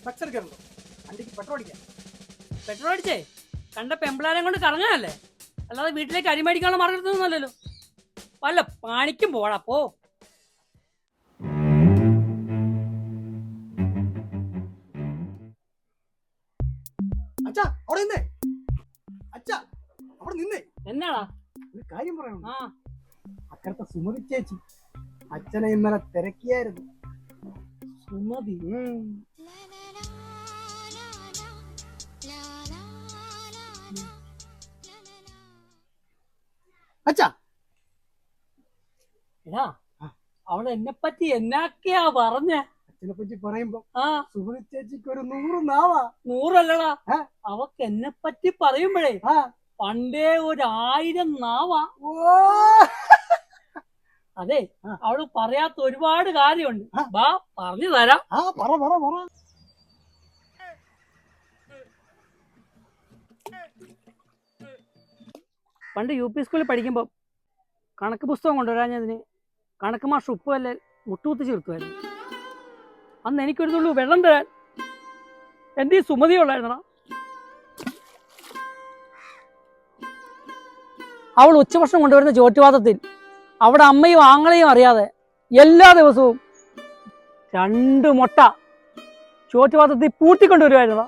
Flux എടുക്കാറുണ്ടോ? വണ്ടിക്ക് petrol അടിക്കാൻ. Petrol അടിച്ചേ കണ്ട പെമ്പിളാരെ കൊണ്ട് കറങ്ങാനല്ലേ, അല്ലാതെ വീട്ടിലേക്ക് അരിമേടിക്കാനുള്ള മാർഗം എടുത്തൊന്നുമല്ലല്ലോ. വല്ല പണിക്കും പോടാ പോ. അച്ഛാ അവിടെ നിന്നേ, അച്ഛാ അവിടെ നിന്നേ. എന്നാടാ? ഒരു കാര്യം പറയണം. ആ അക്കരത്തെ സുമതി ചേച്ചി അച്ഛനെ ഇന്നലെ തിരക്കിയായിരുന്നു. സുമതി? അച്ഛാ എടാ, അവള് എന്നെ പറ്റി എന്നാക്കെയാ പറഞ്ഞ? അച്ഛനെ പറ്റി പറയുമ്പോ ആ സുമതി ചേച്ചിക്ക് ഒരു 100 നാവാ. 100 അല്ലടാ, അവക്ക് എന്നെ പറ്റി പറയുമ്പോഴേ പണ്ടേ 1000 നാവാ. അതെ, അവള് പറയാത്ത ഒരുപാട് കാര്യമുണ്ട്. വാ പറഞ്ഞു തരാം. പണ്ട് യു പി സ്കൂളിൽ പഠിക്കുമ്പോൾ കണക്ക് പുസ്തകം കൊണ്ടുവരാഞ്ഞതിന് കണക്ക് മാഷ് ഉപ്പുകല്ലിൽ മുട്ടുകുത്തി ചേർത്തുമായിരുന്നു. അന്ന് എനിക്കൊരു തുള്ളി വെള്ളം തരാൻ എൻ്റെ ഈ സുമതി ഉള്ളായിരുന്നടാ. അവൾ ഉച്ചഭക്ഷണം കൊണ്ടുവരുന്ന ചോറ്റുപാത്രത്തിൽ അവിടെ അമ്മയും ആങ്ങളെയും അറിയാതെ എല്ലാ ദിവസവും 2 മുട്ട ചോറ്റുപാത്രത്തിൽ പൂട്ടിക്കൊണ്ടുവരുമായിരുന്നടാ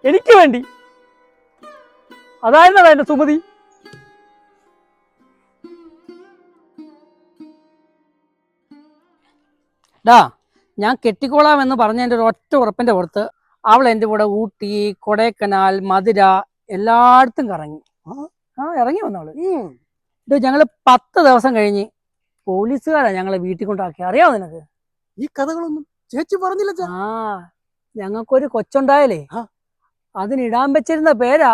എനിക്ക് വേണ്ടി. അതായിരുന്നടാ എൻ്റെ സുമതി. ഡാ, ഞാൻ കെട്ടിക്കോളാം എന്ന് പറഞ്ഞതിൻ്റെ ഒരു ഒറ്റ ഉറപ്പിൻ്റെ പുറത്ത് അവൾ എൻ്റെ കൂടെ ഊട്ടി, കൊടൈക്കനാൽ, മധുര എല്ലായിടത്തും കറങ്ങി. ഇറങ്ങി വന്നവള്. ഇത് ഞങ്ങള് 10 ദിവസം കഴിഞ്ഞ് പോലീസുകാരാ ഞങ്ങളെ വീട്ടിൽ കൊണ്ടാക്കി. അറിയാവോ നിനക്ക്? ഈ കഥകളൊന്നും ചേച്ചി പറഞ്ഞില്ല. ആ, ഞങ്ങൾക്കൊരു കൊച്ചുണ്ടായാലേ അതിനിടാൻ വെച്ചിരുന്ന പേരാ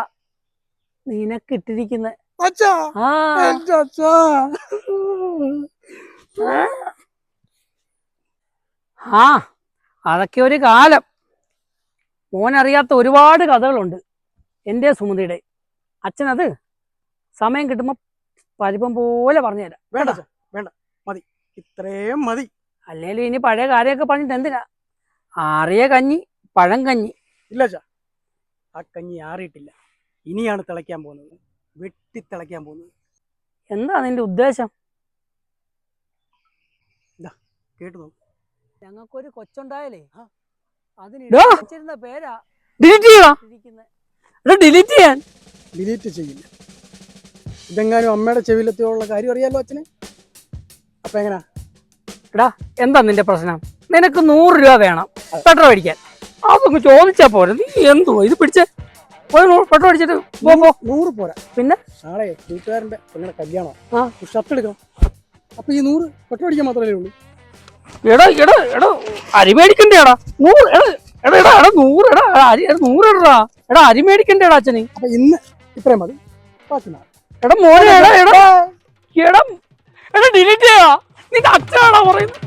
നിനക്കിട്ടിരിക്കുന്ന. ആ അതൊക്കെ ഒരു കാലം. മോനറിയാത്ത ഒരുപാട് കഥകളുണ്ട് എൻ്റെ സുമതിയുടെ. അച്ഛനത് സമയം കിട്ടുമ്പോ പരിപ്പം പോലെ പറഞ്ഞു തരാം. വേണ്ട വേണ്ട, മതി, ഇത്രയും മതി. അല്ലേലും ഇനി പഴയ കാര്യമൊക്കെ പറഞ്ഞിട്ട് എന്തിനാ? ആറിയ കഞ്ഞി പഴം കഞ്ഞി. ഇല്ല ചാ, ആ കഞ്ഞി ആറിയിട്ടില്ല, ഇനിയാണ് തിളയ്ക്കാൻ പോകുന്നത്, വെട്ടിത്തിളയ്ക്കാൻ പോകുന്നത്. എന്താ നിന്റെ ഉദ്ദേശം? കേട്ടു നോക്ക്. ഞങ്ങൾക്കൊരു കൊച്ചുണ്ടായാലേ അതിനിരുന്ന പേരാ. ഡിലീറ്റ് ചെയ്യാൻ ഡിലീറ്റ് ചെയ്യില്ല. ഇതെങ്ങാനും അമ്മയുടെ ചെവിയിലെത്തിയുള്ള കാര്യം അറിയാലോ അച്ഛന്. അപ്പൊ എങ്ങനാ? എടാ, എന്താ നിന്റെ പ്രശ്നം? നിനക്ക് 100 രൂപ വേണം പെട്രോൾ അടിക്കാൻ. അതൊന്ന് ചോദിച്ചാ പോരെ. നീ എന്തുവാ ഇത് പിടിച്ച് പെട്രോൾ അടിച്ചിട്ട് പോകുമ്പോ 100 പോരാ. പിന്നെ നാളെ കൂട്ടുകാരന്റെ പെങ്ങളുടെ കല്യാണം, ഷർട്ട് എടുക്കണം. അപ്പൊ ഈ 100 പെട്രോൾ അടിക്കാൻ മാത്രമല്ലേ ഉള്ളൂ. എടാ എടാ എടാ അരി മേടിക്കണ്ടേടാ. 100 എടാ എടാ എടാ 100 എടാ 100 ഇടാ. എടാ അരി മേടിക്കണ്ടേടാ അച്ഛന്. അപ്പൊ ഇന്ന് ഇത്രയും മതി. എടാ മോനെ, എടാ എടാ എടാ എടാ ഡിലീറ്റ് ചെയ്യാ. നിന്റെ അച്ഛനാണോ പറയുന്നത്?